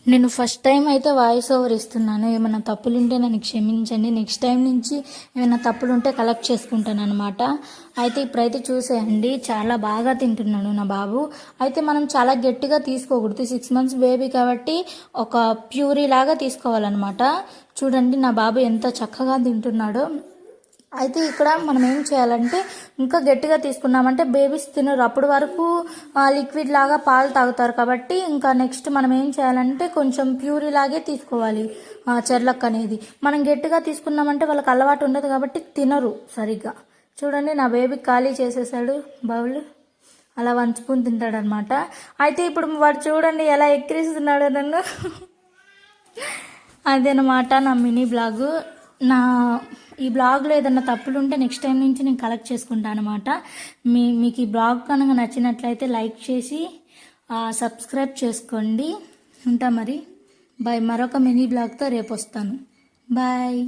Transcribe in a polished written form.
నేను first time అయితే voice over ఇస్తున్నాను. ఏమైనా తప్పులుంటే నన్ను క్షమించండి. నెక్స్ట్ టైం నుంచి ఏమైనా తప్పులుంటే కలెక్ట్ చేసుకుంటాను అనమాట. అయితే ఇప్పుడైతే చూసేయండి, చాలా బాగా తింటున్నాడు నా బాబు. అయితే మనం చాలా గట్టిగా తీసుకోకూడదు, 6 మంత్స్ బేబీ కాబట్టి ఒక ప్యూరీ లాగా తీసుకోవాలన్నమాట. చూడండి నా బాబు ఎంత చక్కగా తింటున్నాడో. అయితే ఇక్కడ మనం ఏం చేయాలంటే, ఇంకా గట్టిగా తీసుకున్నామంటే బేబీస్ తినరు, అప్పటి వరకు లిక్విడ్ లాగా పాలు తాగుతారు. కాబట్టి ఇంకా నెక్స్ట్ మనం ఏం చేయాలంటే కొంచెం ప్యూరీ లాగే తీసుకోవాలి చెర్లక్ అనేది. మనం గట్టిగా తీసుకున్నామంటే వాళ్ళకి అలవాటు ఉండదు కాబట్టి తినరు సరిగ్గా. చూడండి నా బేబీ ఖాళీ చేసేసాడు బౌల్, అలా 1 స్పూన్ తింటాడనమాట. అయితే ఇప్పుడు వాడు చూడండి ఎలా ఎక్కిరిస్తున్నాడో నన్ను. అదనమాట నా మినీ బ్లాగు. నా ఈ బ్లాగ్లో ఏదన్నా తప్పులు ఉంటే నెక్స్ట్ టైం నుంచి నేను కలెక్ట్ చేసుకుంటాను అనమాట. మీకు ఈ బ్లాగ్ కనుక నచ్చినట్లయితే లైక్ చేసి సబ్స్క్రైబ్ చేసుకోండి. ఉంటా మరి. బాయ్. మరొక మినీ బ్లాగ్తో రేపు వస్తాను. బాయ్.